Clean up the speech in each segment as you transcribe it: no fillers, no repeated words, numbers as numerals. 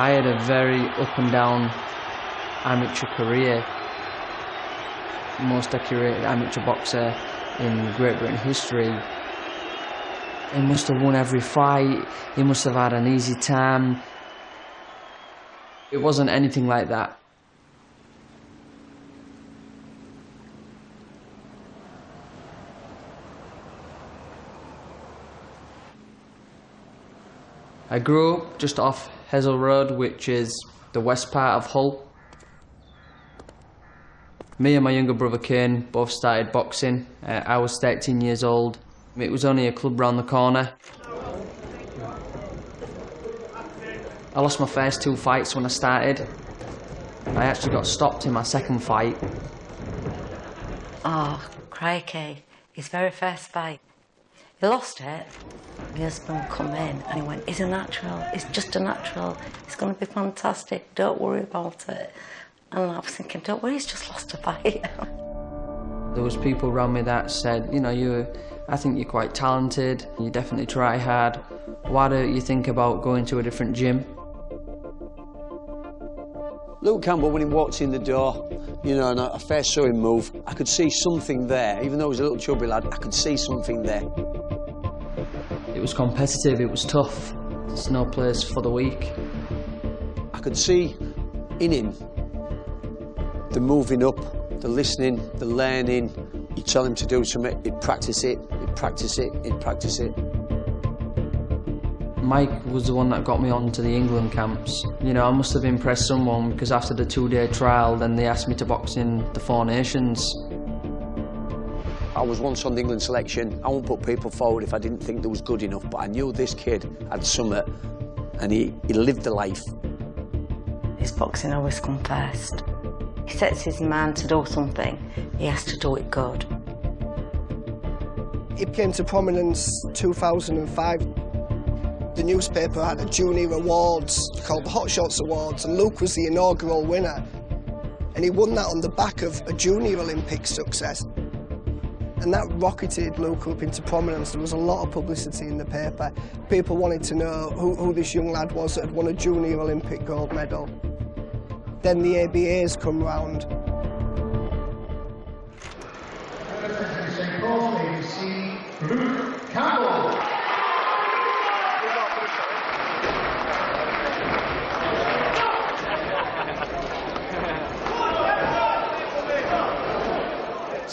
I had a very up and down amateur career. Most accurate amateur boxer in Great Britain history. He must have won every fight, he must have had an easy time. It wasn't anything like that. I grew up just off Hessel Road, which is the west part of Hull. Me and my younger brother Kane both started boxing. I was 13 years old. It was only a club round the corner. I lost my first 2 fights when I started. I actually got stopped in my second fight. Oh, crikey. His very first fight. He lost it. My husband come in and he went, "He's a natural, he's just a natural, it's going to be fantastic, don't worry about it." And I was thinking, don't worry, he's just lost a fight. There was people around me that said, you know, I think you're quite talented, you definitely try hard. Why don't you think about going to a different gym? Luke Campbell, when he walked in the door, you know, and I first saw him move, I could see something there. Even though he was a little chubby lad, I could see something there. It was competitive, it was tough. There's no place for the weak. I could see in him the moving up, the listening, the learning. You tell him to do something, he'd practice it, he'd practice it, he'd practice it. Mike was the one that got me onto the England camps. You know, I must have impressed someone because after the 2-day trial, then they asked me to box in the 4 Nations. I was once on the England selection. I won't put people forward if I didn't think they was good enough, but I knew this kid had summit and he lived the life. His boxing always comes first. He sets his mind to do something, he has to do it good. It came to prominence 2005. The newspaper had a junior awards called the Hot Shots Awards, and Luke was the inaugural winner. And he won that on the back of a junior Olympic success. And that rocketed Luke up into prominence. There was a lot of publicity in the paper. People wanted to know who this young lad was that had won a junior Olympic gold medal. Then the ABAs come round. Luke Campbell.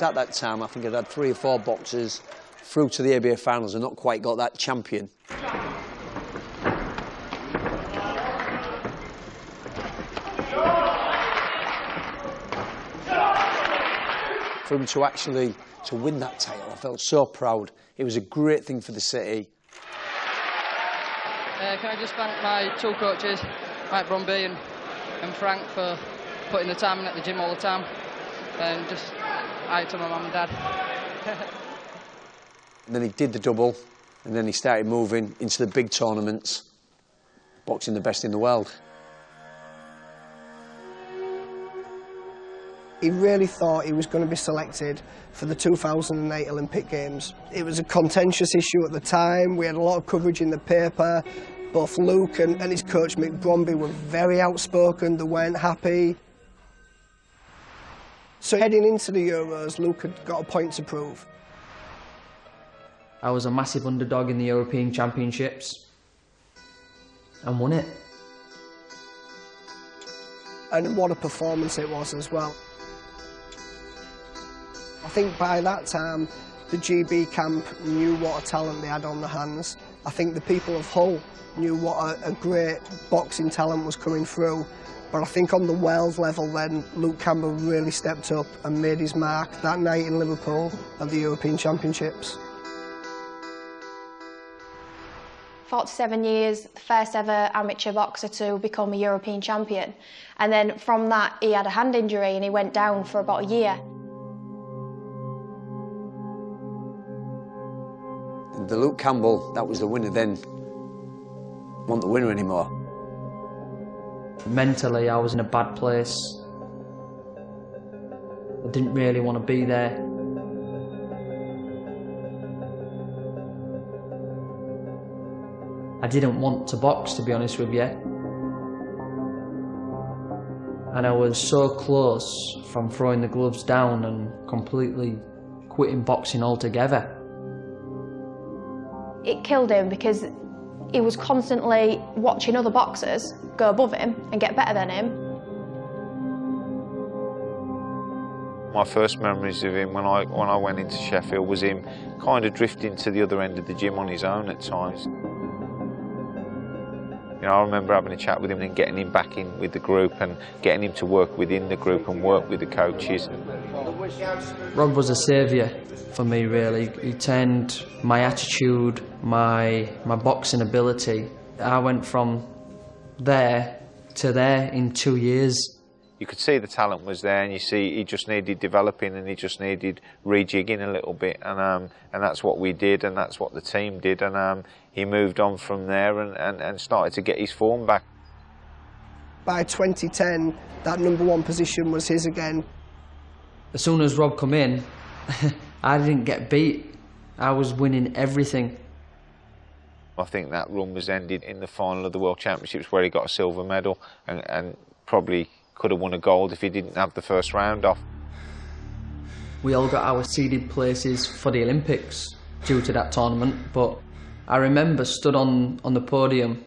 At that time, I think I'd had 3 or 4 boxers through to the ABA finals and not quite got that champion. For him to actually win that title, I felt so proud. It was a great thing for the city. Can I just thank my 2 coaches, Mike Brumby and Frank, for putting the time in at the gym all the time, and just hi to my mum and dad. And then he did the double, and then he started moving into the big tournaments, boxing the best in the world. He really thought he was going to be selected for the 2008 Olympic Games. It was a contentious issue at the time. We had a lot of coverage in the paper. Both Luke and his coach Mick Bromby were very outspoken. They weren't happy. So heading into the Euros, Luke had got a point to prove. I was a massive underdog in the European Championships and won it. And what a performance it was as well. I think by that time, the GB camp knew what a talent they had on their hands. I think the people of Hull knew what a great boxing talent was coming through. But I think on the world level then, Luke Campbell really stepped up and made his mark that night in Liverpool at the European Championships. 47 years, the first ever amateur boxer to become a European champion. And then from that, he had a hand injury and he went down for about a year. The Luke Campbell, that was the winner then, wasn't the winner anymore. Mentally, I was in a bad place. I didn't really want to be there. I didn't want to box, to be honest with you. And I was so close from throwing the gloves down and completely quitting boxing altogether. It killed him because he was constantly watching other boxers go above him and get better than him. My first memories of him when I went into Sheffield was him kind of drifting to the other end of the gym on his own at times. You know, I remember having a chat with him and getting him back in with the group and getting him to work within the group and work with the coaches. Rob was a saviour for me, really. He turned my attitude, my boxing ability. I went from there to there in 2 years. You could see the talent was there, and you see he just needed developing and he just needed rejigging a little bit, and that's what we did, and that's what the team did, and he moved on from there and started to get his form back. By 2010, that #1 position was his again. As soon as Rob come in, I didn't get beat. I was winning everything. I think that run was ended in the final of the World Championships where he got a silver medal and probably could have won a gold if he didn't have the first round off. We all got our seeded places for the Olympics due to that tournament, but I remember stood on the podium,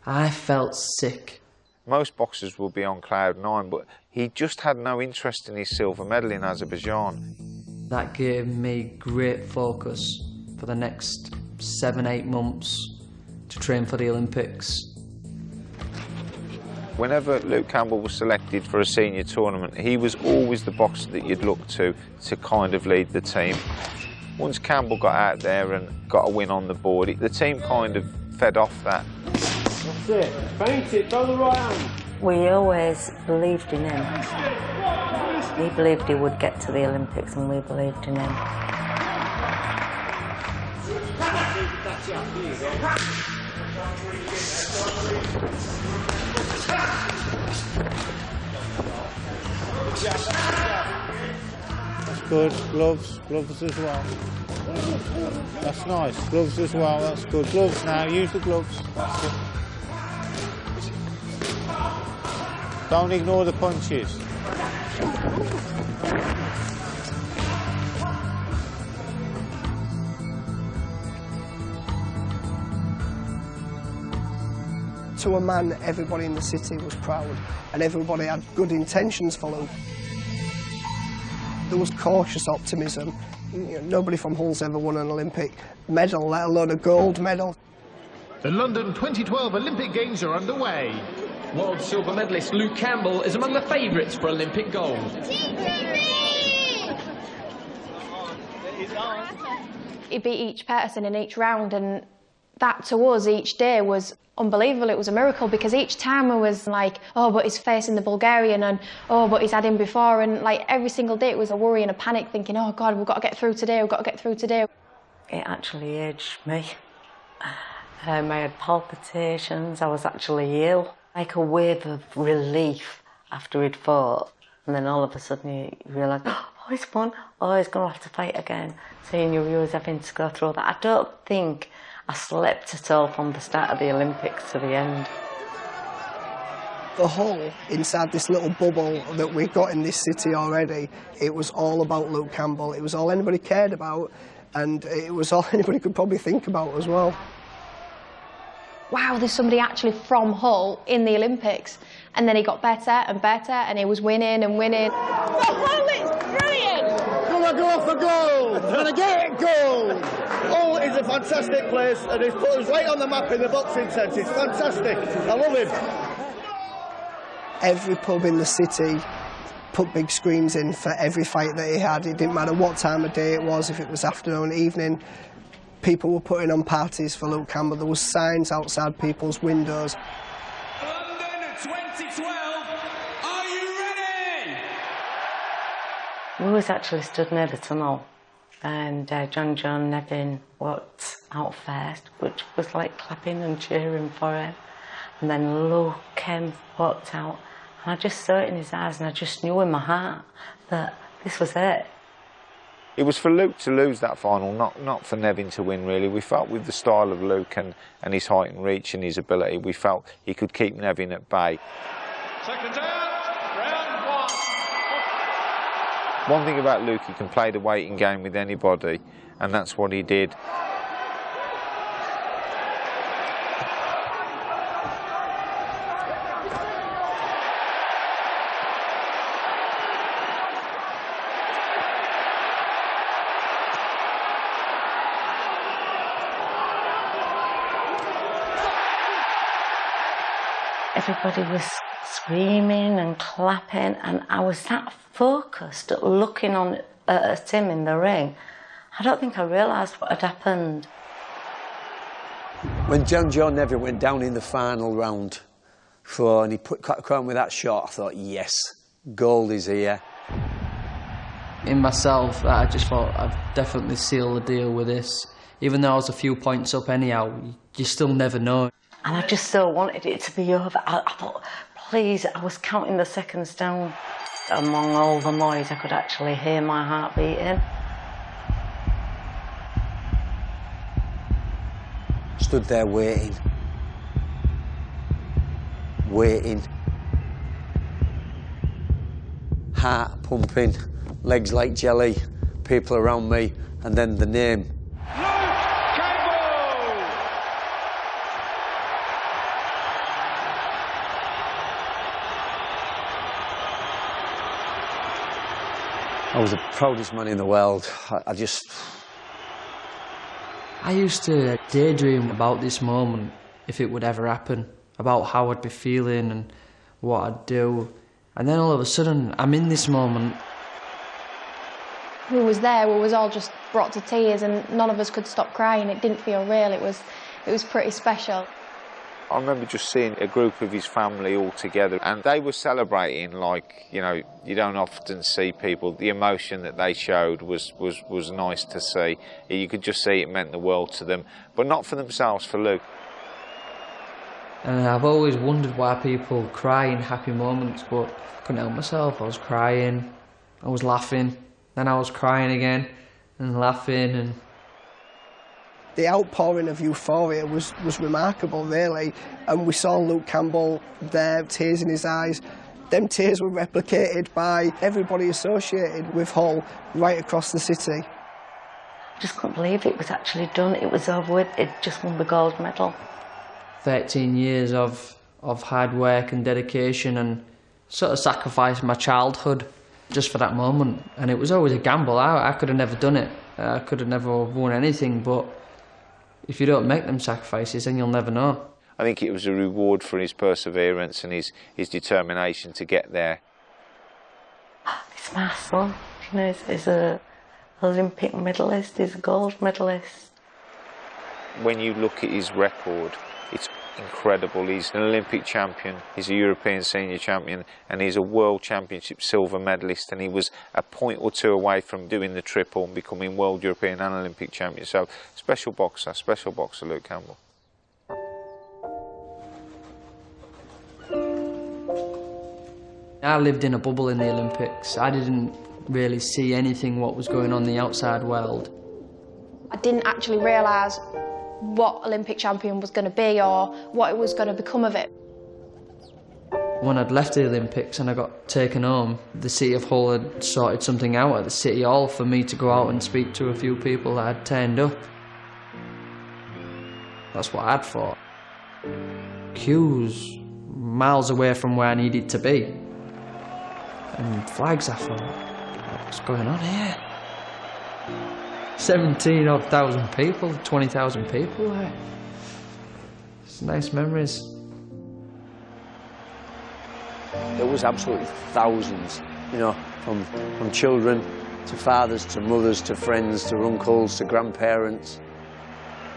I felt sick. Most boxers will be on cloud 9, but he just had no interest in his silver medal in Azerbaijan. That gave me great focus for the next 7-8 months to train for the Olympics. Whenever Luke Campbell was selected for a senior tournament, he was always the boxer that you'd look to kind of lead the team. Once Campbell got out there and got a win on the board, the team kind of fed off that. That's it. Paint it, throw the right hand. We always believed in him. We believed he would get to the Olympics, and we believed in him. That's good. Gloves as well. That's nice. Gloves as well, that's good. Gloves now, use the gloves. That's good. Don't ignore the punches. To a man, everybody in the city was proud and everybody had good intentions for Luke. There was cautious optimism. You know, nobody from Hull's ever won an Olympic medal, let alone a gold medal. The London 2012 Olympic Games are underway. World silver medalist Luke Campbell is among the favourites for Olympic gold. He beat each person in each round, and that to us each day was unbelievable. It was a miracle because each time I was like, oh, but he's facing the Bulgarian, and oh, but he's had him before, and like every single day it was a worry and a panic, thinking, oh God, we've got to get through today, we've got to get through today. It actually aged me. I had palpitations, I was actually ill. Like a wave of relief after he'd fought, and then all of a sudden you realise, oh, he's won, oh, he's going to have to fight again. So you knew he was having to go through that. I don't think I slept at all from the start of the Olympics to the end. The Hull, inside this little bubble that we've got in this city already, it was all about Luke Campbell. It was all anybody cared about, and it was all anybody could probably think about as well. Wow, there's somebody actually from Hull in the Olympics. And then he got better and better, and he was winning and winning. Hull is brilliant! Gonna go for gold! Gonna get gold! Hull is a fantastic place, and he's put us right on the map in the boxing sense. It's fantastic. I love him. Every pub in the city put big screens in for every fight that he had. It didn't matter what time of day it was, if it was afternoon, evening. People were putting on parties for Luke Campbell. There were signs outside people's windows. London 2012, are you ready? We was actually stood near the tunnel, and John Nevin walked out first, which was like clapping and cheering for him. And then Luke walked out, and I just saw it in his eyes, and I just knew in my heart that this was it. It was for Luke to lose that final, not for Nevin to win, really. We felt with the style of Luke and his height and reach and his ability, we felt he could keep Nevin at bay. Seconds out, round One thing about Luke, he can play the waiting game with anybody, and that's what he did. Everybody was screaming and clapping, and I was that focused at looking at him in the ring. I don't think I realised what had happened. When John Neville went down in the final round, and he put Crown with that shot, I thought, yes, gold is here. In myself, I just thought I've definitely sealed the deal with this. Even though I was a few points up anyhow, you still never know. And I just so wanted it to be over. I thought, please, I was counting the seconds down. Among all the noise, I could actually hear my heart beating. Stood there waiting. Waiting. Heart pumping, legs like jelly, people around me, and then the name. I was the proudest man in the world. I used to daydream about this moment, if it would ever happen, about how I'd be feeling and what I'd do. And then all of a sudden, I'm in this moment. We was there, we was all just brought to tears, and none of us could stop crying. It didn't feel real, it was pretty special. I remember just seeing a group of his family all together, and they were celebrating like, you know, you don't often see people. The emotion that they showed was nice to see. You could just see it meant the world to them, but not for themselves, for Luke. And I've always wondered why people cry in happy moments, but I couldn't help myself. I was crying, I was laughing, then I was crying again, and laughing, and... The outpouring of euphoria was remarkable, really, and we saw Luke Campbell there, tears in his eyes. Them tears were replicated by everybody associated with Hull right across the city. I just couldn't believe it was actually done. It was over with. It just won the gold medal. 13 years of hard work and dedication, and sort of sacrificed my childhood just for that moment. And it was always a gamble. I could have never done it. I could have never won anything, but if you don't make them sacrifices, then you'll never know. I think it was a reward for his perseverance and his determination to get there. It's my son, you know, he's an Olympic medalist, he's a gold medalist. When you look at his record, it's incredible. He's an Olympic champion, he's a European senior champion, and he's a World Championship silver medalist, and he was a point or two away from doing the triple and becoming World, European and Olympic champion. So, special boxer, Luke Campbell. I lived in a bubble in the Olympics. I didn't really see anything what was going on in the outside world. I didn't actually realise what Olympic champion was going to be or what it was going to become of it. When I'd left the Olympics and I got taken home, the City of Hull had sorted something out at the City Hall for me to go out and speak to a few people that had turned up. That's what I'd thought. Queues miles away from where I needed to be. And flags, I thought, what's going on here? 17,000 people, 20,000 people. It's nice memories. There was absolutely thousands, you know, from children to fathers to mothers to friends to uncles to grandparents.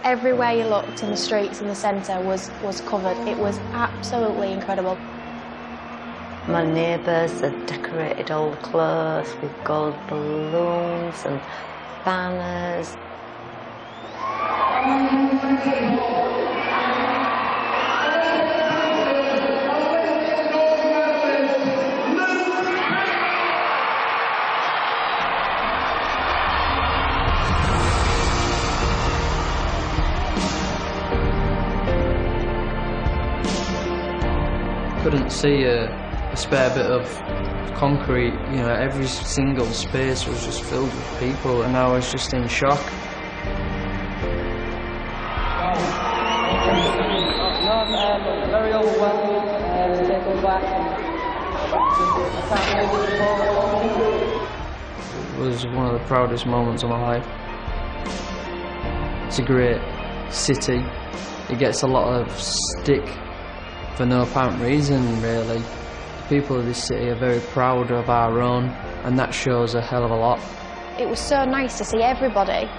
Everywhere you looked in the streets in the centre was covered. It was absolutely incredible. My neighbours had decorated all the clothes with gold balloons and banners. Couldn't see a a spare bit of concrete. You know, every single space was just filled with people, and I was just in shock. Very overwhelming to take us back. It was one of the proudest moments of my life. It's a great city. It gets a lot of stick for no apparent reason, really. The people of this city are very proud of our own, and that shows a hell of a lot. It was so nice to see everybody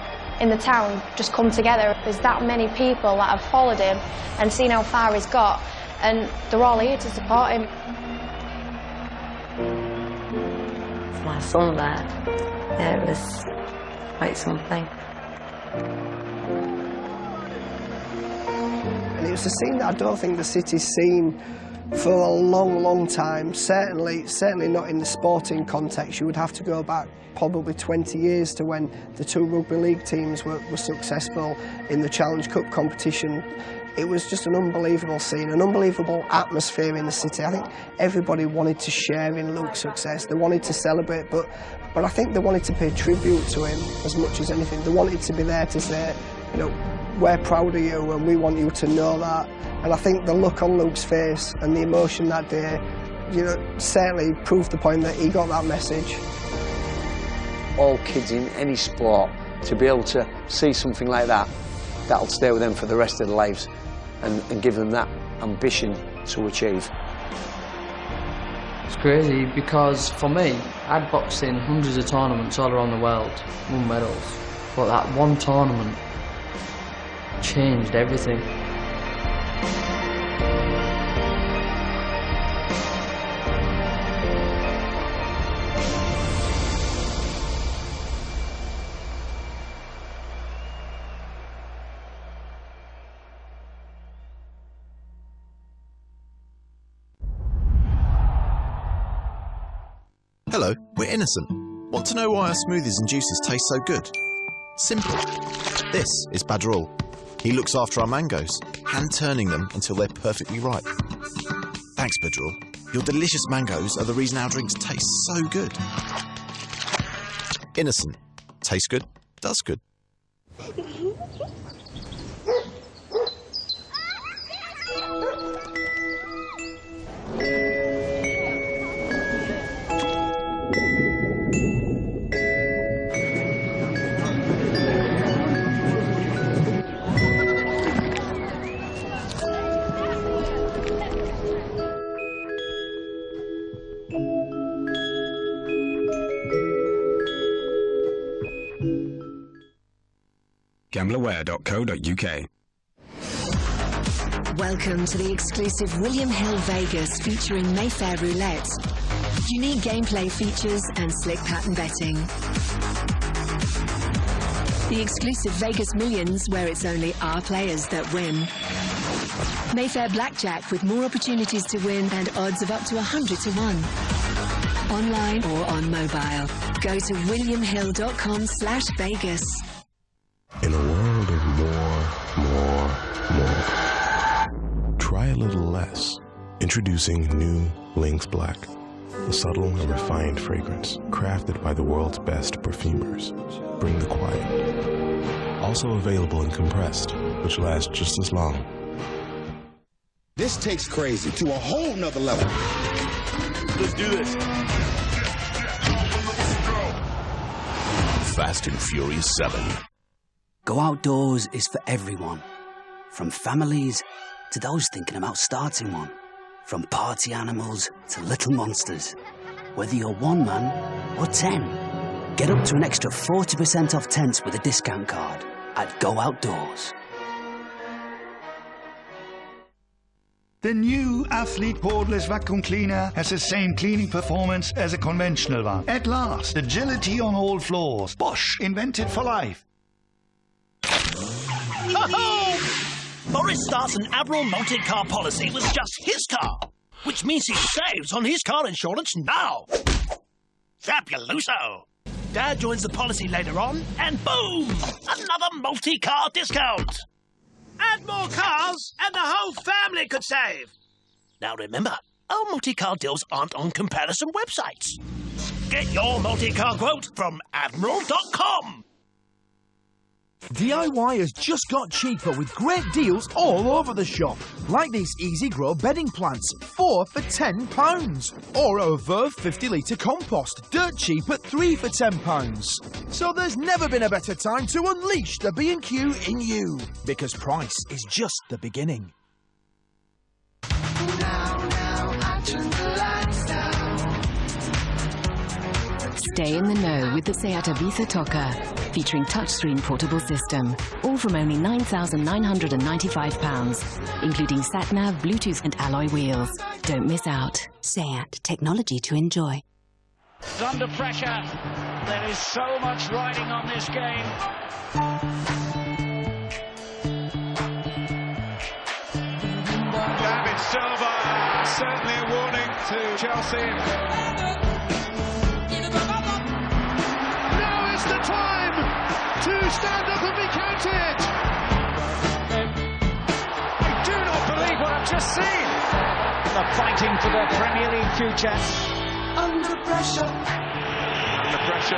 in the town just come together. There's that many people that have followed him and seen how far he's got, and they're all here to support him. My son there, yeah, it was quite something. And it was a scene that I don't think the city's seen for a long, long time. Certainly not in the sporting context. You would have to go back probably 20 years to when the two rugby league teams were successful in the Challenge Cup competition. It was just an unbelievable scene, an unbelievable atmosphere in the city. I think everybody wanted to share in Luke's success. They wanted to celebrate, but I think they wanted to pay tribute to him as much as anything. They wanted to be there to say, you know, we're proud of you and we want you to know that. And I think the look on Luke's face and the emotion that day, you know, certainly proved the point that he got that message. All kids in any sport, to be able to see something like that, that'll stay with them for the rest of their lives and give them that ambition to achieve. It's crazy because for me, I'd boxed in hundreds of tournaments all around the world, won medals, but that one tournament changed everything. Hello, we're Innocent. Want to know why our smoothies and juices taste so good? Simple. This is Badrul. He looks after our mangoes, hand-turning them until they're perfectly ripe. Thanks, Badrul. Your delicious mangoes are the reason our drinks taste so good. Innocent. Tastes good, does good. Gambleaware.co.uk. Welcome to the exclusive William Hill Vegas featuring Mayfair Roulette. Unique gameplay features and slick pattern betting. The exclusive Vegas Millions, where it's only our players that win. Mayfair Blackjack with more opportunities to win and odds of up to 100 to 1. Online or on mobile. Go to williamhill.com/Vegas. In a world of more. Try a little less. Introducing new Lynx Black. A subtle and refined fragrance, crafted by the world's best perfumers. Bring the quiet. Also available in compressed, which lasts just as long. This takes crazy to a whole nother level. Let's do this. Fast and Furious 7. Go Outdoors is for everyone. From families to those thinking about starting one. From party animals to little monsters. Whether you're 1 man or 10. Get up to an extra 40% off tents with a discount card at Go Outdoors. The new Athlete Cordless Vacuum Cleaner has the same cleaning performance as a conventional one. At last, agility on all floors. Bosch, invented for life. Boris starts an Admiral multi-car policy with just his car, which means he saves on his car insurance now. Fabuloso! Dad joins the policy later on, and boom! Another multi-car discount! Add more cars, and the whole family could save! Now remember, our multi-car deals aren't on comparison websites. Get your multi-car quote from Admiral.com. DIY has just got cheaper with great deals all over the shop. Like these Easy Grow bedding plants, 4 for £10. Or our Verve 50-litre compost, dirt cheap at 3 for £10. So there's never been a better time to unleash the B&Q in you. Because price is just the beginning. Stay in the know with the Seat Ibiza Toca, featuring touchscreen portable system, all from only £9,995, including sat-nav, Bluetooth and alloy wheels. Don't miss out. Seat, technology to enjoy. Under pressure, there is so much riding on this game. David Silva, certainly a warning to Chelsea. The time to stand up and be counted. I do not believe what I've just seen. They're fighting for their Premier League future. Under pressure. The pressure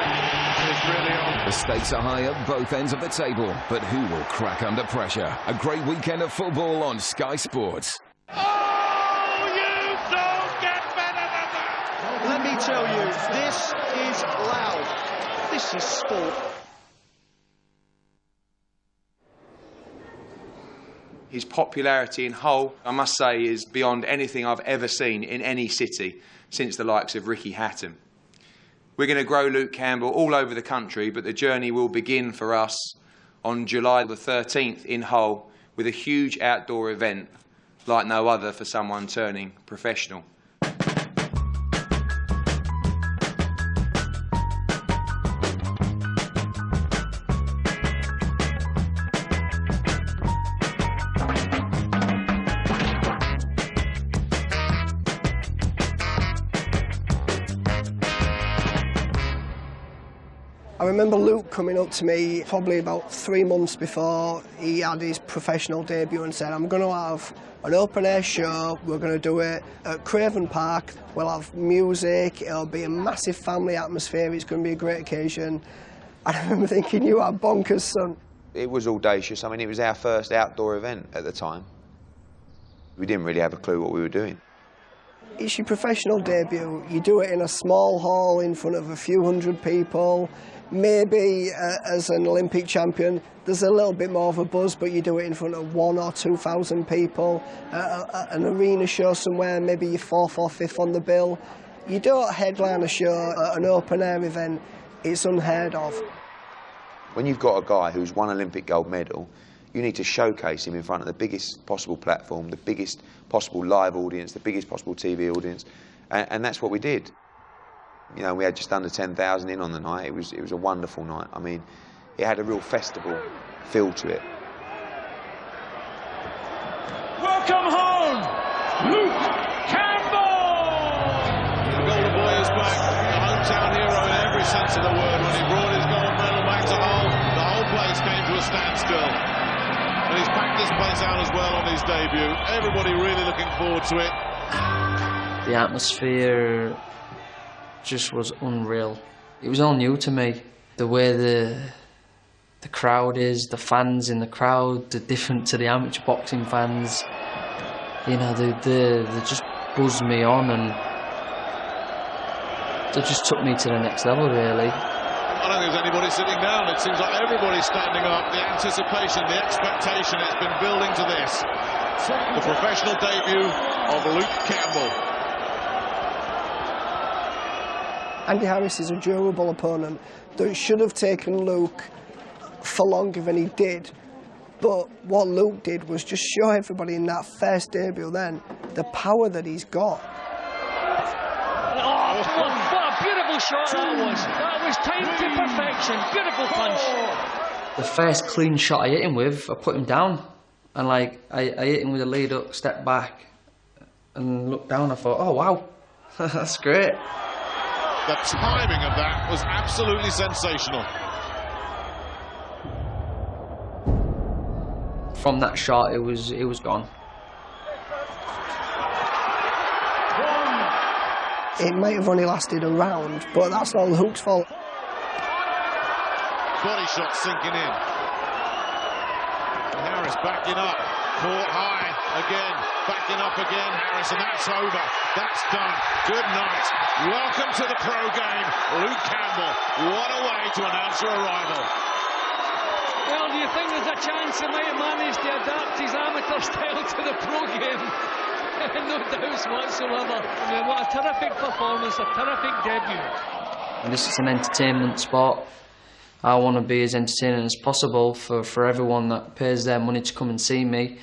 is really on. The stakes are high at both ends of the table, but who will crack under pressure? A great weekend of football on Sky Sports. Oh, you don't get better than that. Let me tell you, this is loud. This is sport. His popularity in Hull, I must say, is beyond anything I've ever seen in any city since the likes of Ricky Hatton. We're going to grow Luke Campbell all over the country, but the journey will begin for us on July the 13th in Hull with a huge outdoor event like no other for someone turning professional. I remember Luke coming up to me probably about 3 months before he had his professional debut and said, I'm going to have an open-air show, we're going to do it at Craven Park, we'll have music, it'll be a massive family atmosphere, it's going to be a great occasion. And I remember thinking, you are bonkers, son. It was audacious. I mean, it was our first outdoor event at the time. We didn't really have a clue what we were doing. It's your professional debut, you do it in a small hall in front of a few hundred people. Maybe as an Olympic champion, there's a little bit more of a buzz, but you do it in front of 1,000 or 2,000 people. An arena show somewhere, maybe you're 4th or 5th on the bill. You don't headline a show at an open-air event, it's unheard of. When you've got a guy who's won Olympic gold medal, you need to showcase him in front of the biggest possible platform, the biggest possible live audience, the biggest possible TV audience, and that's what we did. You know, we had just under 10,000 in on the night. It was a wonderful night. I mean, it had a real festival feel to it. Welcome home, Luke Campbell! The Golden Boy is back, the hometown hero in every sense of the word. When he brought his gold medal back to Hull, the whole place came to a standstill. And he's packed this place out as well on his debut. Everybody really looking forward to it. The atmosphere just was unreal. It was all new to me. The way the crowd is, the fans in the crowd, they're different to the amateur boxing fans. You know, they just buzzed me on and they just took me to the next level, really. I don't think there's anybody sitting down. It seems like everybody's standing up. The anticipation, the expectation, it's been building to this. The professional debut of Luke Campbell. Andy Harris is a durable opponent that should have taken Luke for longer than he did. But what Luke did was just show everybody in that first debut then the power that he's got. Oh, what a beautiful shot that was. That was timed to perfection. Beautiful punch. The first clean shot I hit him with, I put him down. And like, I hit him with a lead up, step back, and looked down. I thought, oh wow, that's great. The timing of that was absolutely sensational. From that shot, it was gone. It might have only lasted a round, but that's not Luke's fault. Body shot sinking in. And Harris backing up. Caught high again. Backing up again, Harris, and that's over. That's done. Good night. Welcome to the pro game, Luke Campbell. What a way to announce your arrival. Well, do you think there's a chance he might have managed to adapt his amateur style to the pro game? No doubts whatsoever. I mean, what a terrific performance, a terrific debut. And this is an entertainment sport. I want to be as entertaining as possible for everyone that pays their money to come and see me.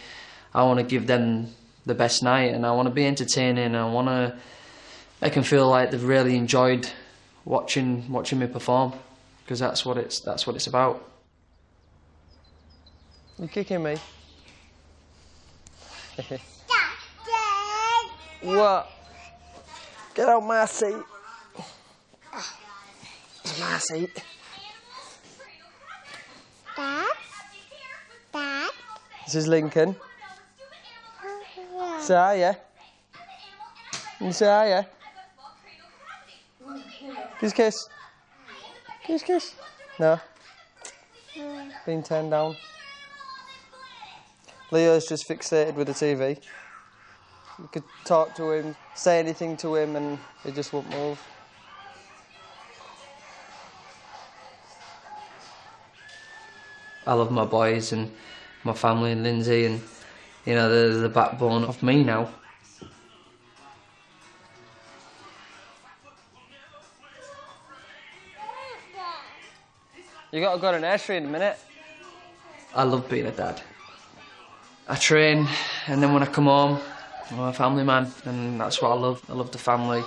I want to give them the best night, and I want to be entertaining. I want to make them feel like they've really enjoyed watching me perform, because that's what it's about. You kicking me? What? Get out my seat. It's my seat. Dad? Dad? This is Lincoln. Say hi, yeah? You say hi, yeah? Kiss, kiss. Kiss, kiss. No. Been turned down. Leo's just fixated with the TV. You could talk to him, say anything to him, and he just won't move. I love my boys and my family and Lindsay, and you know, they're the backbone of me now. You got to go to nursery in a minute. I love being a dad. I train, and then when I come home, I'm a family man, and that's what I love. I love the family.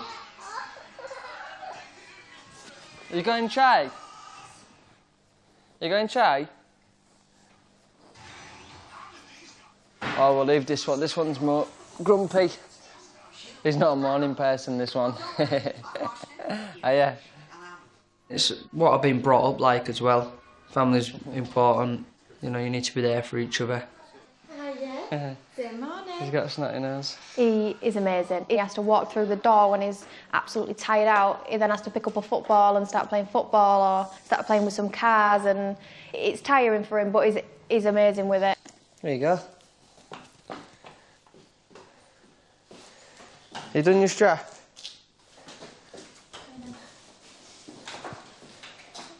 You going chai? You going chai? Oh, we'll leave this one. This one's more grumpy. He's not a morning person, this one. Oh, yeah. It's what I've been brought up like as well. Family's important. You know, you need to be there for each other. Good morning. He's got a snotty nose. He is amazing. He has to walk through the door when he's absolutely tired out. He then has to pick up a football and start playing football or start playing with some cars, and it's tiring for him, but he's amazing with it. There you go. You done your strap?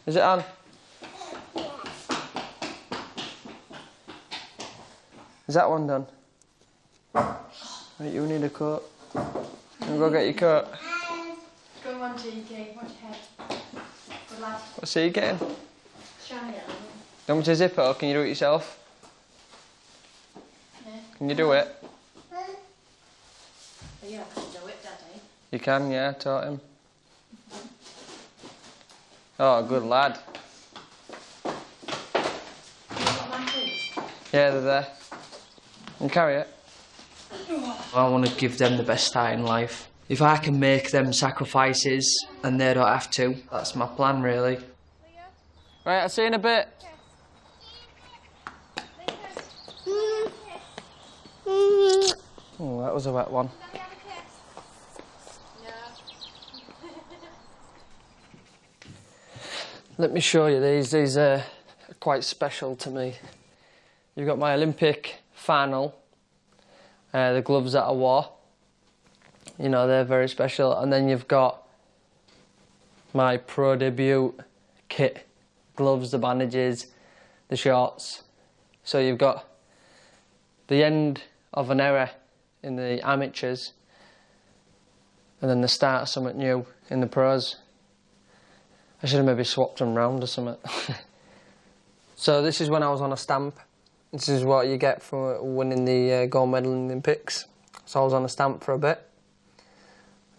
Is it on? Is that one done? Right, you need a coat. You go get your coat. Go on, cheeky. Watch your head. Good lad. What's he getting? Try it. Do you want me to zip it or can you do it yourself? Yeah. Can you do it? Yeah, I can do it, Daddy. You can, yeah, I taught him. Oh, good lad. Yeah, they're there. You can carry it. I want to give them the best start in life. If I can make them sacrifices and they don't have to, that's my plan, really. Right, I'll see you in a bit. Oh, that was a wet one. Let me show you these. These are quite special to me. You've got my Olympic final, the gloves that I wore. You know, they're very special. And then you've got my pro debut kit, gloves, the bandages, the shorts. So you've got the end of an era in the amateurs and then the start of something new in the pros. I should have maybe swapped them round or something. So this is when I was on a stamp. This is what you get for winning the gold medal in the Olympics. So I was on a stamp for a bit.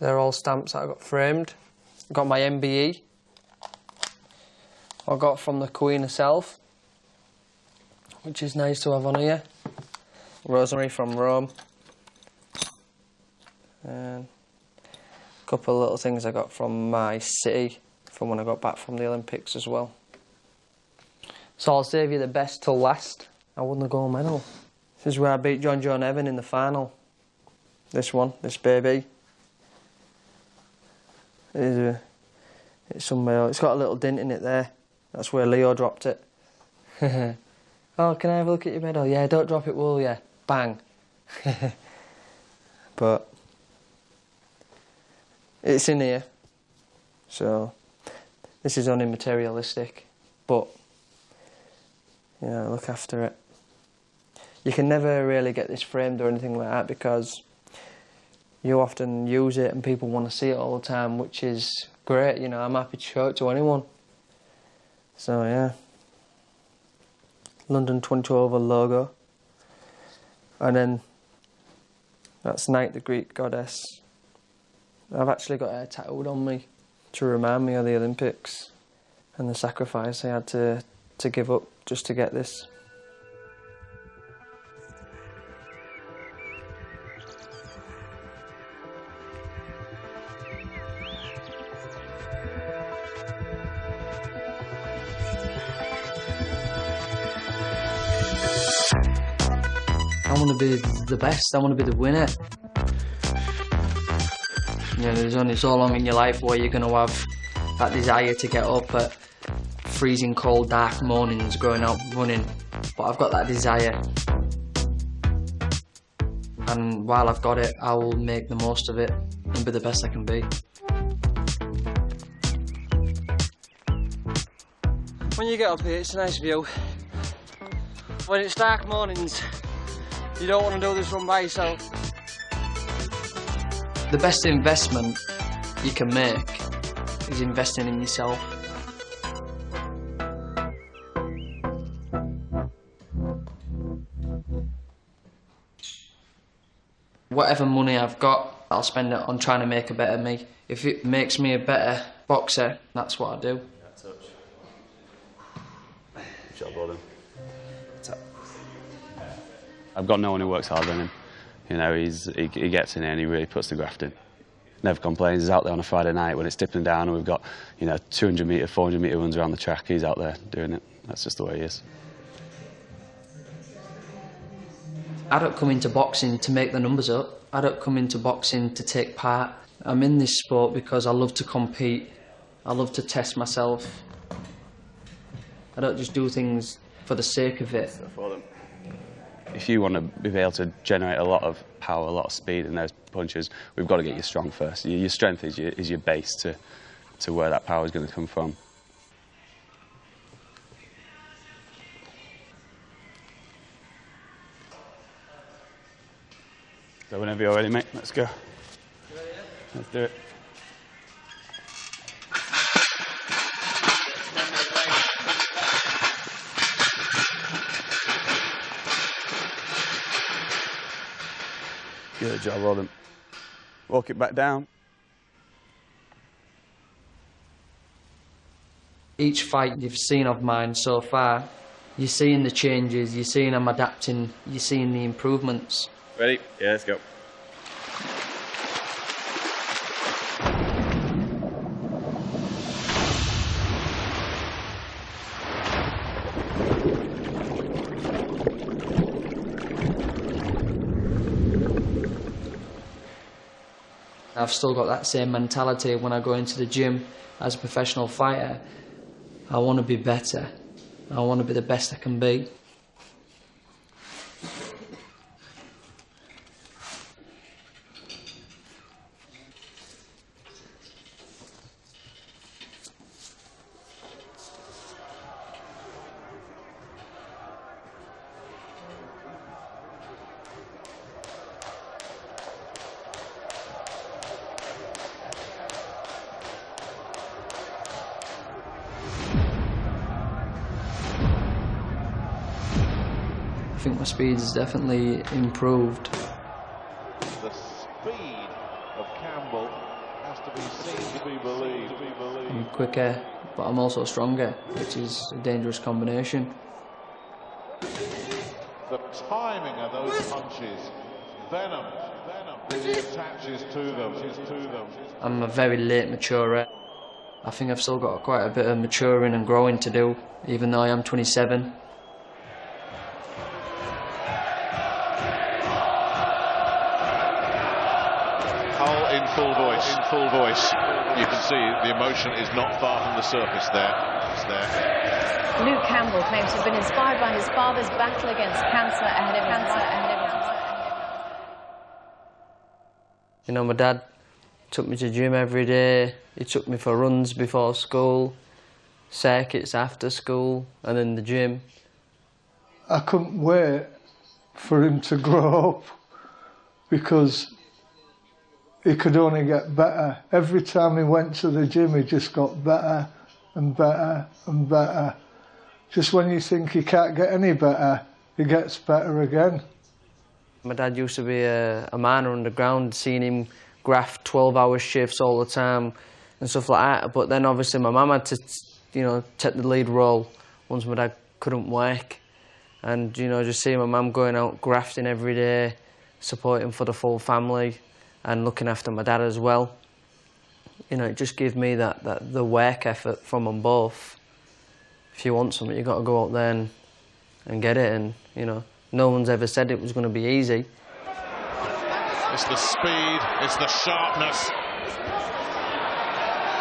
They're all stamps that I got framed. Got my MBE. I got from the Queen herself, which is nice to have on here. Rosemary from Rome. And a couple of little things I got from my city from when I got back from the Olympics as well. So I'll save you the best till last. I won the gold medal. This is where I beat John Evan in the final. This one, this baby. It's somewhere. It's got a little dent in it there. That's where Leo dropped it. Oh, can I have a look at your medal? Yeah, don't drop it, will ya? Bang. But it's in here, so this is only materialistic, but you know, look after it. You can never really get this framed or anything like that because you often use it and people want to see it all the time, which is great. You know, I'm happy to show it to anyone. So yeah, London 2012 logo, and then that's Night, the Greek goddess. I've actually got her tattooed on me to remind me of the Olympics and the sacrifice I had to give up just to get this. I want to be the best, I want to be the winner. You know, there's only so long in your life where you're going to have that desire to get up at freezing cold, dark mornings, going out running. But I've got that desire. And while I've got it, I will make the most of it and be the best I can be. When you get up here, it's a nice view. When it's dark mornings, you don't want to do this run by yourself. The best investment you can make is investing in yourself. Whatever money I've got, I'll spend it on trying to make a better me. If it makes me a better boxer, that's what I do. Shot ball in. I've got no one who works harder than him. You know, he gets in there and he really puts the graft in. Never complains. He's out there on a Friday night when it's tipping down and we've got, you know, 200 metre, 400 metre runs around the track. He's out there doing it. That's just the way he is. I don't come into boxing to make the numbers up. I don't come into boxing to take part. I'm in this sport because I love to compete. I love to test myself. I don't just do things for the sake of it. If you want to be able to generate a lot of power, a lot of speed in those punches, we've got to get you strong first. Your strength is your base to where that power is going to come from. So whenever you're ready, mate, let's go. Let's do it. Good job, Robin. Walk it back down. Each fight you've seen of mine so far, you're seeing the changes, you're seeing I'm adapting, you're seeing the improvements. Ready? Yeah, let's go. I've still got that same mentality when I go into the gym as a professional fighter. I want to be better. I want to be the best I can be. I think my speed has definitely improved. The speed of Campbell has to be seen to be believed. I'm quicker, but I'm also stronger, which is a dangerous combination. The timing of those punches, venom really attaches to them. I'm a very late maturer. I think I've still got quite a bit of maturing and growing to do, even though I am 27. Hull in full voice. In full voice. You can see the emotion is not far from the surface there. It's there. Luke Campbell claims to have been inspired by his father's battle against cancer ahead of his life. You know, my dad took me to gym every day. He took me for runs before school, circuits after school, and then the gym. I couldn't wait for him to grow up because he could only get better. Every time he went to the gym, he just got better and better and better. Just when you think he can't get any better, he gets better again. My dad used to be a miner underground, seeing him graft 12-hour shifts all the time and stuff like that. But then obviously my mum had to, you know, take the lead role once my dad couldn't work. And, you know, just seeing my mum going out grafting every day, supporting for the full family and looking after my dad as well. You know, it just gave me the work effort from them both. If you want something, you've got to go out there and get it. And, you know, no one's ever said it was going to be easy. It's the speed, it's the sharpness.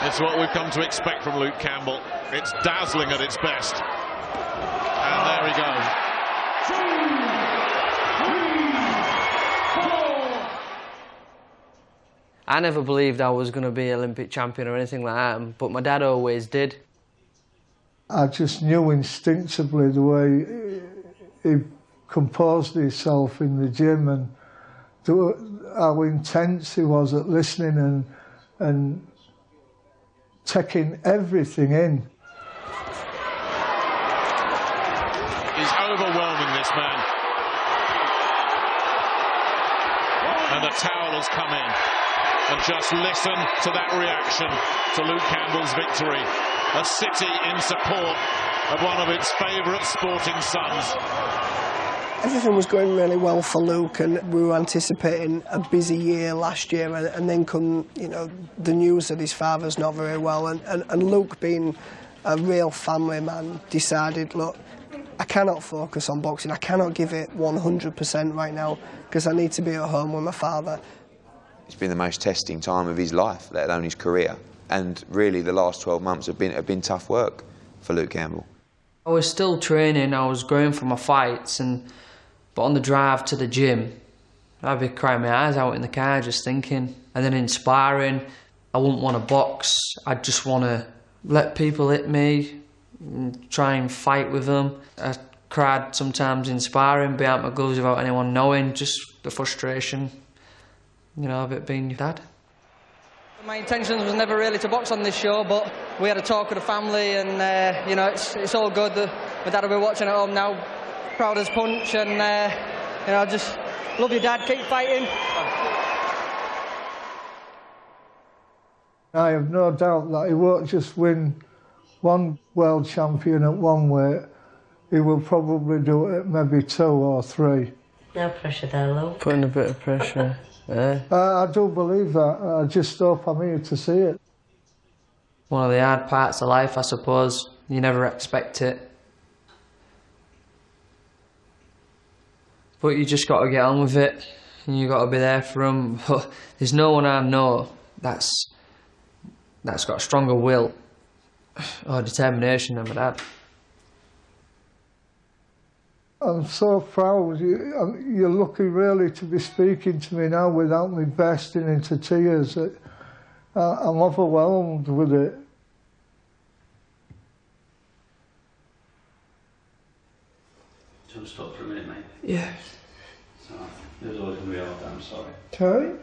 It's what we've come to expect from Luke Campbell. It's dazzling at its best. And there he goes. I never believed I was going to be Olympic champion or anything like that, but my dad always did. I just knew instinctively the way he composed himself in the gym and how intense he was at listening and taking everything in. He's overwhelming, this man. And the towel has come in. And just listen to that reaction to Luke Campbell's victory. A city in support of one of its favourite sporting sons. Everything was going really well for Luke, and we were anticipating a busy year last year, and then come, you know, the news that his father's not very well, and Luke, being a real family man, decided, look, I cannot focus on boxing, I cannot give it 100% right now, because I need to be at home with my father. It's been the most testing time of his life, let alone his career, and really the last 12 months have been tough work for Luke Campbell. I was still training, I was going for my fights, but on the drive to the gym, I'd be crying my eyes out in the car just thinking. And then in sparring, I wouldn't want to box, I'd just want to let people hit me, and try and fight with them. I cried sometimes in sparring, behind my gloves without anyone knowing, just the frustration, you know, of it being your dad. My intentions was never really to box on this show, but we had a talk with the family, and you know, it's all good. My dad will be watching at home now, proud as punch, and you know, just love your dad, keep fighting. I have no doubt that he won't just win one world champion at one weight, he will probably do it at maybe 2 or 3. No pressure there, Luke. Putting a bit of pressure. Yeah. I do believe that. I just hope I'm here to see it. One of the hard parts of life, I suppose. You never expect it. But you just got to get on with it, and you got to be there for them. But there's no one I know that's got a stronger will or determination than my dad. I'm so proud. You're lucky really to be speaking to me now without me bursting into tears. I'm overwhelmed with it. Do you want to stop for a minute, mate? Yeah. It was always going to be hard, I'm sorry. Okay.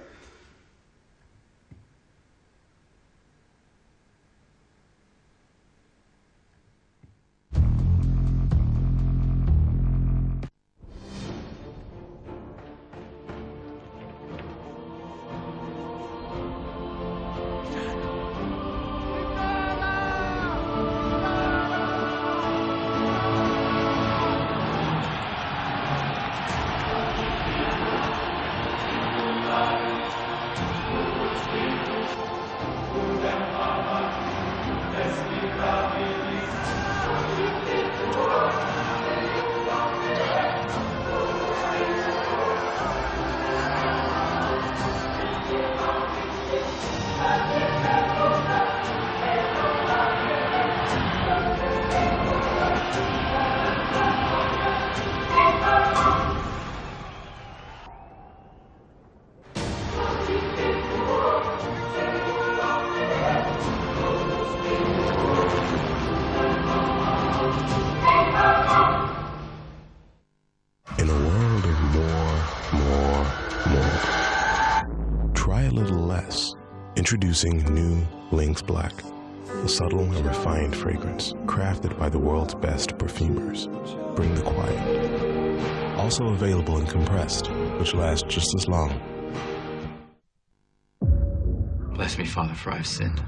In a world of more, try a little less. Introducing new Lynx Black, a subtle and refined fragrance crafted by the world's best perfumers. Bring the quiet. Also available in compressed, which lasts just as long. Bless me, Father, for I've sinned.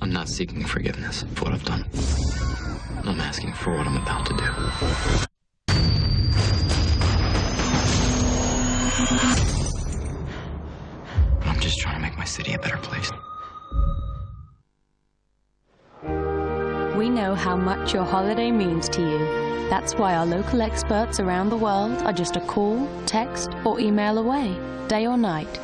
I'm not seeking forgiveness for what I've done. I'm asking for what I'm about to do. I'm just trying to make my city a better place. We know how much your holiday means to you. That's why our local experts around the world are just a call, text, or email away, day or night.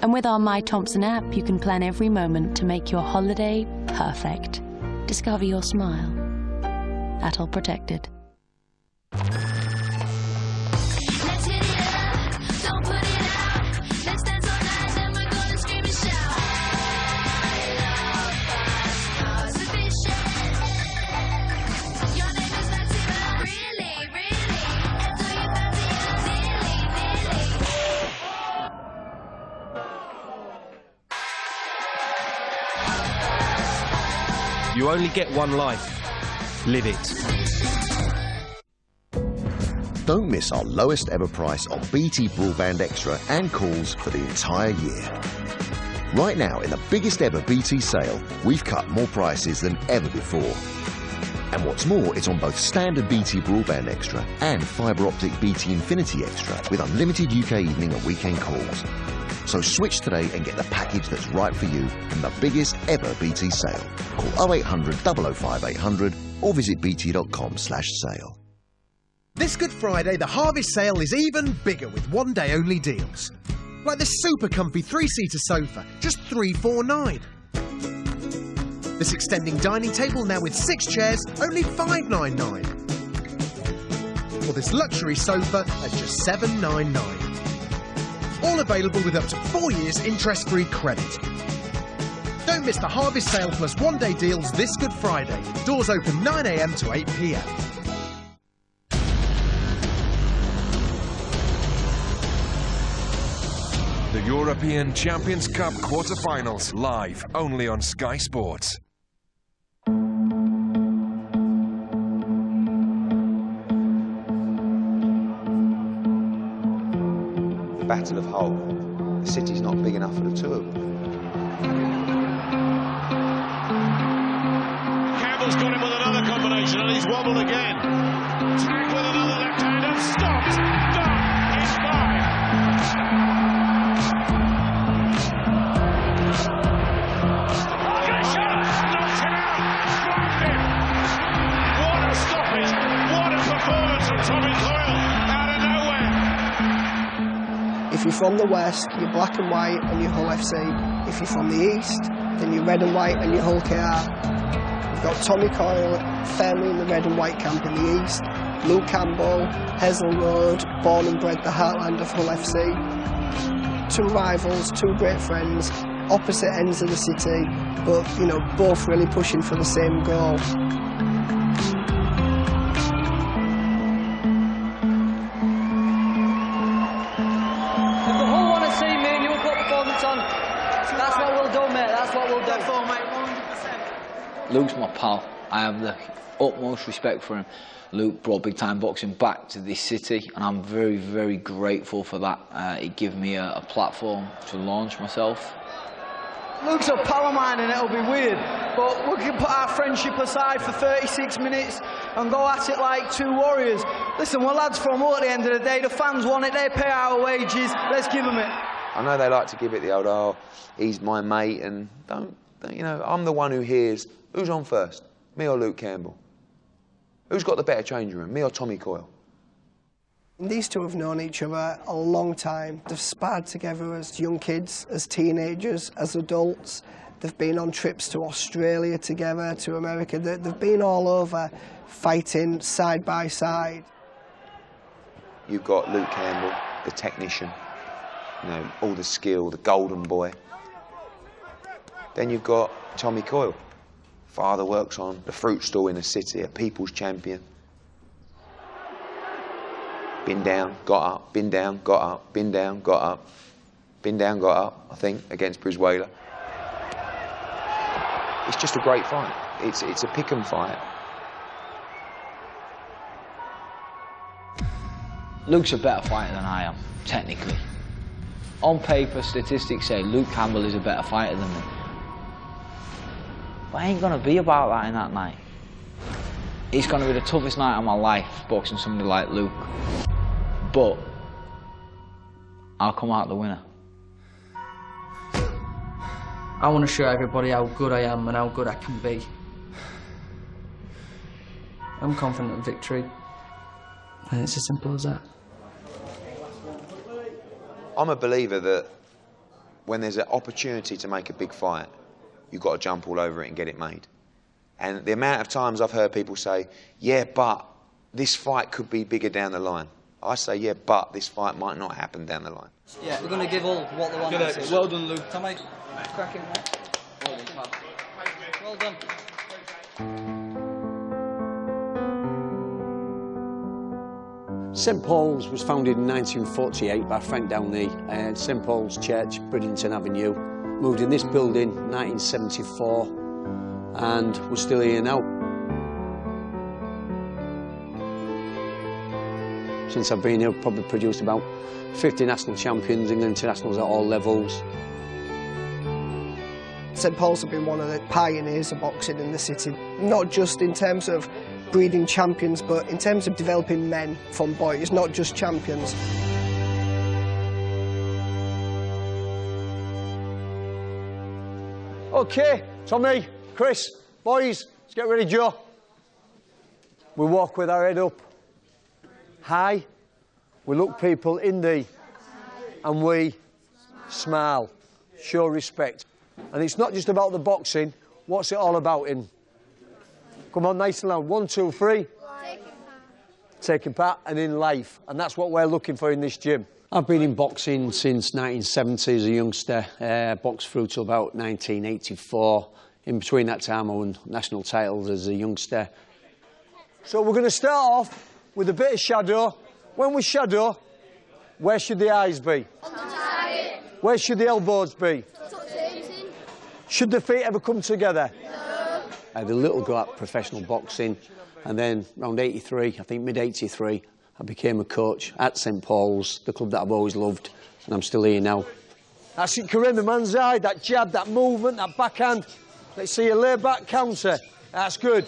And with our My Thompson app, you can plan every moment to make your holiday perfect. Discover your smile. Atoll Protected. You only get one life. Live it. Don't miss our lowest ever price on BT Broadband Extra and calls for the entire year. Right now, in the biggest ever BT sale, we've cut more prices than ever before. And what's more, it's on both standard BT Broadband Extra and fibre optic BT Infinity Extra with unlimited UK evening and weekend calls. So switch today and get the package that's right for you from the biggest ever BT sale. Call 0800 005 800 or visit bt.com/sale. This Good Friday, the Harvest Sale is even bigger with one-day only deals. Like this super comfy 3-seater sofa, just $349. This extending dining table now with 6 chairs, only $599. Or this luxury sofa at just $799. All available with up to 4 years interest-free credit. Don't miss the Harvest Sale plus one-day deals this Good Friday. Doors open 9 AM to 8 PM. The European Champions Cup quarter-finals, live only on Sky Sports. The Battle of Hull. The city's not big enough for the two of them. Campbell's got him with another combination and he's wobbled again. Tag with another left-hander. Stopped. Done. He's fine. Good shot. Knocked him out. Dropped him. What a stoppage. What a performance from Tommy Coyle out of nowhere. If you're from the West, you're black and white and you're Hull FC. If you're from the East, then you're red and white and you're Hull KR. We've got Tommy Coyle firmly in the red and white camp in the East. Luke Campbell, Hesel Road, born and bred the heartland of Hull FC. Two rivals, two great friends, opposite ends of the city, but, you know, both really pushing for the same goal. That's what we'll do, mate. That's what we'll do. Luke's my pal. I have the utmost respect for him. Luke brought big time boxing back to this city and I'm very, very grateful for that. It gave me a platform to launch myself. Luke's a pal of mine and it'll be weird, but we can put our friendship aside for 36 minutes and go at it like two warriors. Listen, we're lads from Hull at the end of the day. The fans want it, they pay our wages. Let's give them it. I know they like to give it the old, oh, he's my mate, and don't, you know, I'm the one who hears, who's on first, me or Luke Campbell? Who's got the better changing room, me or Tommy Coyle? These two have known each other a long time. They've sparred together as young kids, as teenagers, as adults. They've been on trips to Australia together, to America. They've been all over, fighting side by side. You've got Luke Campbell, the technician, you know, all the skill, the golden boy. Then you've got Tommy Coyle. Father works on the fruit stall in the city, a people's champion. Been down, got up, been down, got up, been down, got up, been down, got up, I think, against Brisweiler. It's just a great fight. It's a pick 'em fight. Luke's a better fighter than I am, technically. On paper, statistics say Luke Campbell is a better fighter than me. But it ain't gonna be about that in that night. It's gonna be the toughest night of my life, boxing somebody like Luke. But I'll come out the winner. I want to show everybody how good I am and how good I can be. I'm confident of victory. And it's as simple as that. I'm a believer that when there's an opportunity to make a big fight, you've got to jump all over it and get it made. And the amount of times I've heard people say, yeah, but this fight could be bigger down the line. I say, yeah, but this fight might not happen down the line. Yeah, we're going to give all what they want. Well done, Luke. Tommy, cracking. Well done, pal. Well done. St Paul's was founded in 1948 by Frank Downey at St Paul's Church, Bridlington Avenue. Moved in this building in 1974 and we're still here now. Since I've been here, I've probably produced about 50 national champions, England internationals at all levels. St Paul's have been one of the pioneers of boxing in the city, not just in terms of breeding champions, but in terms of developing men from boys, not just champions. OK, Tommy, Chris, boys, let's get ready, Joe. We walk with our head up high, we look people in the and we smile, show respect. And it's not just about the boxing, what's it all about in? Come on, nice and loud. 1, 2, 3. Taking part and in life. And that's what we're looking for in this gym. I've been in boxing since 1970 as a youngster, boxed through to about 1984. In between that time I won national titles as a youngster. So we're going to start off with a bit of shadow. When we shadow, where should the eyes be? On the target. Where should the elbows be? Should the feet ever come together? No. I had a little go at professional boxing, and then around 83, I think mid-83, I became a coach at St Paul's, the club that I've always loved, and I'm still here now. That's it, Karim, the man's eye, that jab, that movement, that backhand. Let's see a lay-back counter. That's good.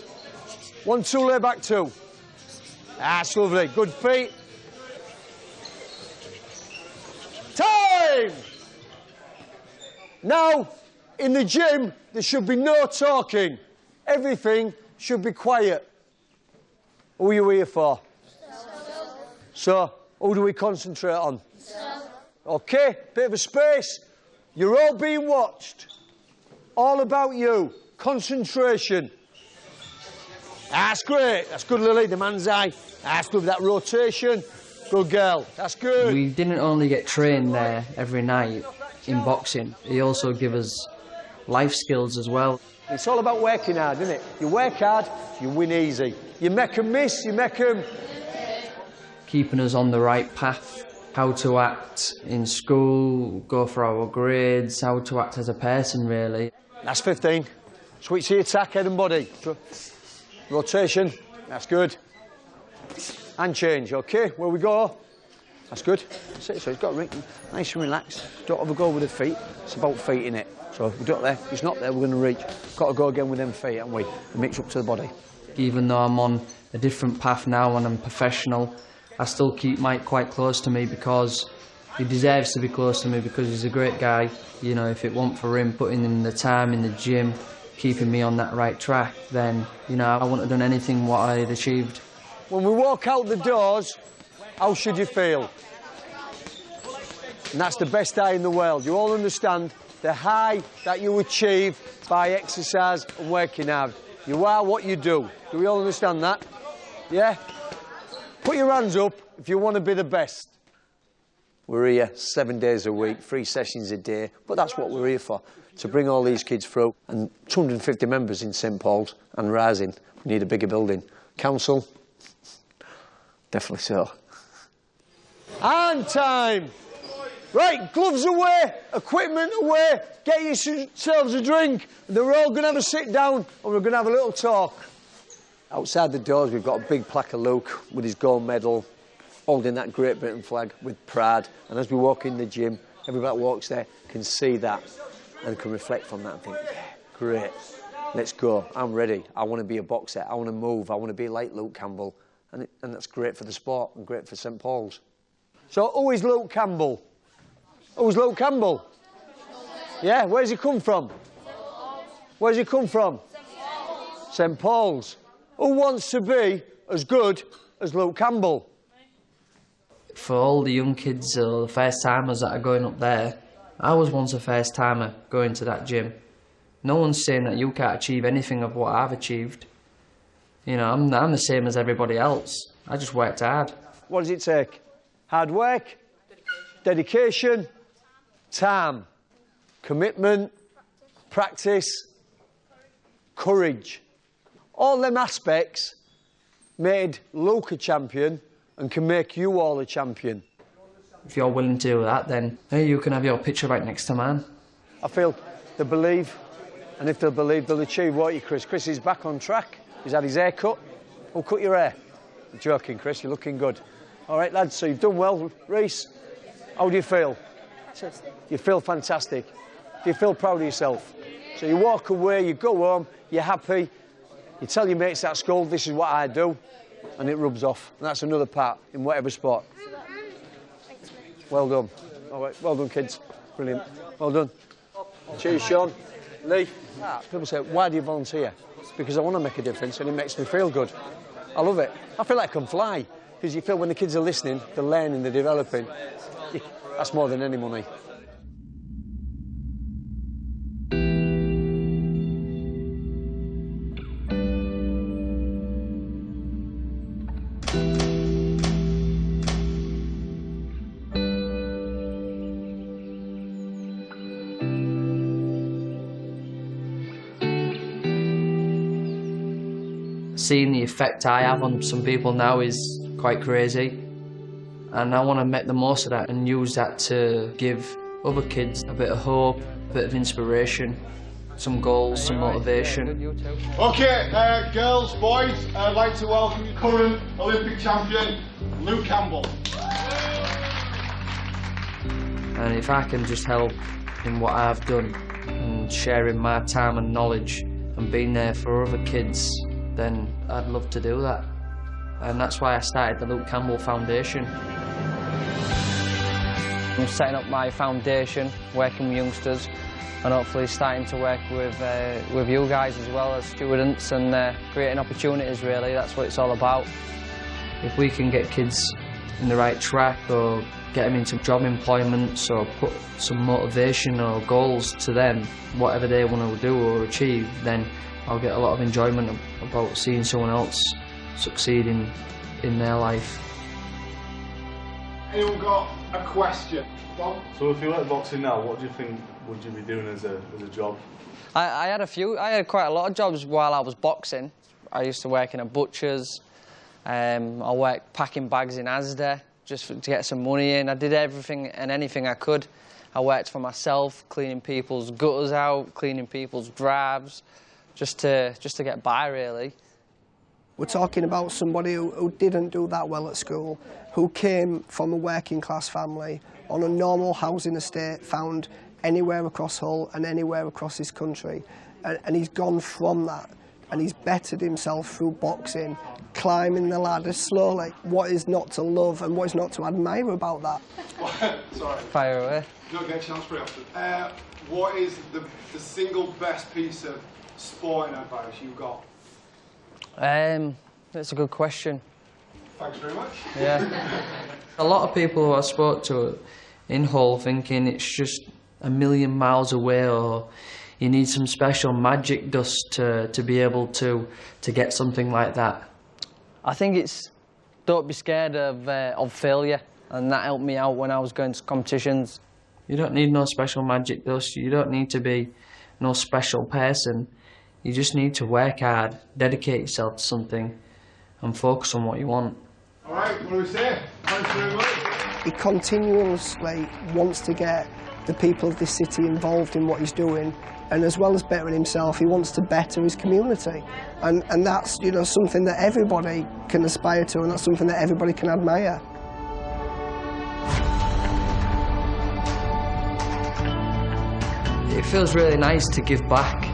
1, 2, lay-back 2. That's lovely. Good feet. Time! Now, in the gym, there should be no talking. Everything should be quiet. Who are you here for? So, who do we concentrate on? OK, bit of a space. You're all being watched. All about you. Concentration. That's great. That's good, Lily, the man's eye. That's good, that rotation. Good girl. That's good. We didn't only get trained there every night in boxing. He also gave us life skills as well. It's all about working hard, isn't it? You work hard, you win easy. You make them miss, you make them... Keeping us on the right path, how to act in school, go for our grades, how to act as a person, really. That's 15. Switch the attack, head and body. Rotation, that's good. And change, OK, where we go. That's good. That's it, so he's got to nice and relaxed. Don't ever go with the feet. It's about feet, innit? So if we don't there, if he's not there, we're going to reach. Got to go again with them feet, haven't we? Mix up to the body. Even though I'm on a different path now and I'm professional, I still keep Mike quite close to me because he deserves to be close to me because he's a great guy. You know, if it weren't for him putting in the time in the gym, keeping me on that right track, then, you know, I wouldn't have done anything what I had achieved. When we walk out the doors, how should you feel? And that's the best high in the world. You all understand the high that you achieve by exercise and working hard. You are what you do. Do we all understand that? Yeah? Put your hands up if you want to be the best. We're here 7 days a week, 3 sessions a day, but that's what we're here for, to bring all these kids through. And 250 members in St Paul's and rising. We need a bigger building. Council? Definitely so. And time! Right, gloves away, equipment away, get yourselves a drink. And then we're all going to have a sit down and we're going to have a little talk. Outside the doors, we've got a big plaque of Luke with his gold medal, holding that Great Britain flag with pride. And as we walk in the gym, everybody that walks there can see that and can reflect from that and think, yeah, great, let's go, I'm ready. I want to be a boxer, I want to move, I want to be like Luke Campbell. And that's great for the sport and great for St Paul's. So who is Luke Campbell? Who's Luke Campbell? Yeah, where's he come from? Where's he come from? St Paul's. Who wants to be as good as Luke Campbell? For all the young kids or the first timers that are going up there, I was once a first timer going to that gym. No one's saying that you can't achieve anything of what I've achieved. You know, I'm the same as everybody else. I just worked hard. What does it take? Hard work, dedication, time, commitment, practice, courage. All them aspects made Luke a champion and can make you all a champion. If you're willing to do that, then hey, you can have your picture right next to mine. I feel they believe, and if they believe, they'll achieve, won't you, Chris? Chris is back on track. He's had his hair cut. Who'll cut your hair? I'm joking, Chris, you're looking good. All right, lads, so you've done well. Reece, how do you feel? You feel fantastic. Do you feel proud of yourself? So you walk away, you go home, you're happy, you tell your mates at school, this is what I do, and it rubs off. And that's another part in whatever sport. Well done. All right, well done, kids. Brilliant. Well done. Cheers, Sean. Lee. People say, why do you volunteer? It's because I want to make a difference and it makes me feel good. I love it. I feel like I can fly. Because you feel when the kids are listening, they're learning, they're developing. That's more than any money. Seeing the effect I have on some people now is quite crazy, and I want to make the most of that and use that to give other kids a bit of hope, a bit of inspiration, some goals, some motivation. Okay, girls, boys, I'd like to welcome current Olympic champion, Luke Campbell. And if I can just help in what I've done and sharing my time and knowledge and being there for other kids, then I'd love to do that. And that's why I started the Luke Campbell Foundation. I'm setting up my foundation, working with youngsters, and hopefully starting to work with you guys as well as students and creating opportunities, really. That's what it's all about. If we can get kids in the right track or get them into job employments or put some motivation or goals to them, whatever they want to do or achieve, then I'll get a lot of enjoyment about seeing someone else succeeding in their life. Anyone got a question? Bob? So if you like boxing now, what do you think would you be doing as a job? I had quite a lot of jobs while I was boxing. I used to work in a butcher's. I worked packing bags in Asda just to get some money in. I did everything and anything I could. I worked for myself, cleaning people's gutters out, cleaning people's drives, just to get by, really. We're talking about somebody who didn't do that well at school, who came from a working class family on a normal housing estate, found anywhere across Hull and anywhere across this country. And he's gone from that and he's bettered himself through boxing, climbing the ladder slowly. What is not to love and what is not to admire about that? Sorry. Fire away. You don't get a chance very often. What is the single best piece of sporting advice you've got? That's a good question. Thanks very much. Yeah. A lot of people who I spoke to in Hull thinking it's just a million miles away, or you need some special magic dust to be able to get something like that. I think it's don't be scared of failure, and that helped me out when I was going to competitions. You don't need no special magic dust. You don't need to be no special person. You just need to work hard, dedicate yourself to something, and focus on what you want. All right, what do we say? Thanks very much. He continuously wants to get the people of this city involved in what he's doing, and as well as bettering himself, he wants to better his community, and that's, you know, something that everybody can aspire to, and that's something that everybody can admire. It feels really nice to give back.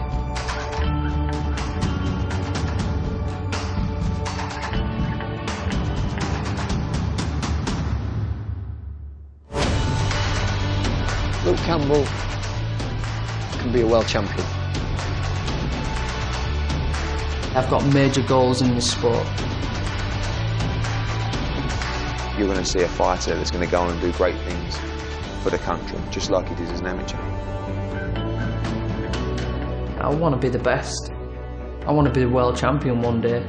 Luke Campbell can be a world champion. I've got major goals in this sport. You're going to see a fighter that's going to go on and do great things for the country, just like he did as an amateur. I want to be the best. I want to be the world champion one day.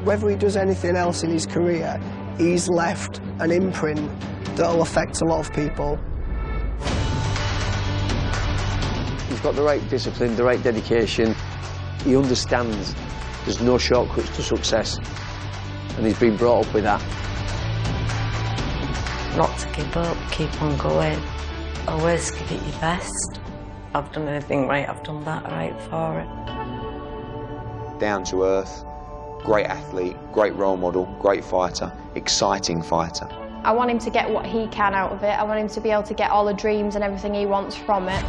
Whether he does anything else in his career, he's left an imprint that'll affect a lot of people. He's got the right discipline, the right dedication. He understands there's no shortcuts to success, and he's been brought up with that. Not to give up, keep on going. Always give it your best. I've done anything right, I've done that right for it. Down to earth, great athlete, great role model, great fighter, exciting fighter. I want him to get what he can out of it. I want him to be able to get all the dreams and everything he wants from it.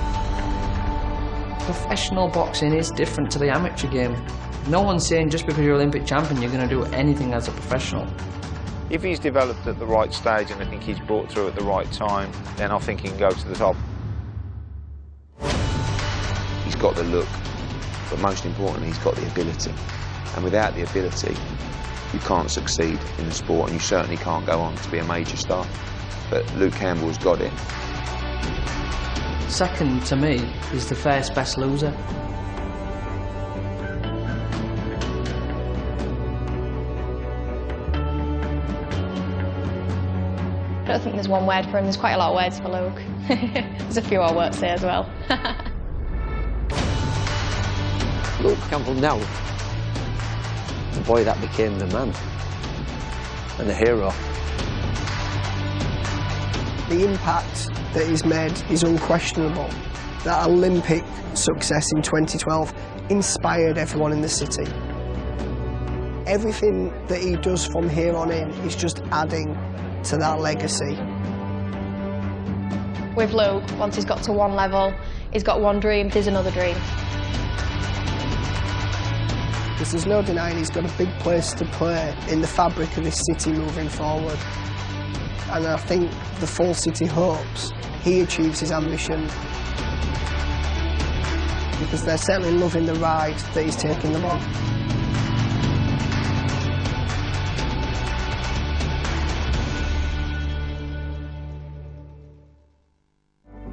Professional boxing is different to the amateur game. No one's saying just because you're Olympic champion you're going to do anything as a professional. If he's developed at the right stage and I think he's brought through at the right time, then I think he can go to the top. He's got the look, but most importantly, he's got the ability. And without the ability, you can't succeed in the sport, and you certainly can't go on to be a major star. But Luke Campbell's got it. Second to me is the first best loser. I don't think there's one word for him, there's quite a lot of words for Luke. There's a few I won't say as well. Luke Campbell now, the boy that became the man and the hero. The impact that he's made is unquestionable. That Olympic success in 2012 inspired everyone in the city. Everything that he does from here on in is just adding to that legacy. With Luke, once he's got to one level, he's got one dream, there's another dream. Because there's no denying he's got a big place to play in the fabric of this city moving forward. And I think the full city hopes he achieves his ambition, because they're certainly loving the ride that he's taking them on.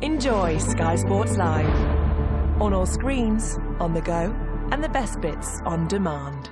Enjoy Sky Sports Live on all screens, on the go, and the best bits on demand.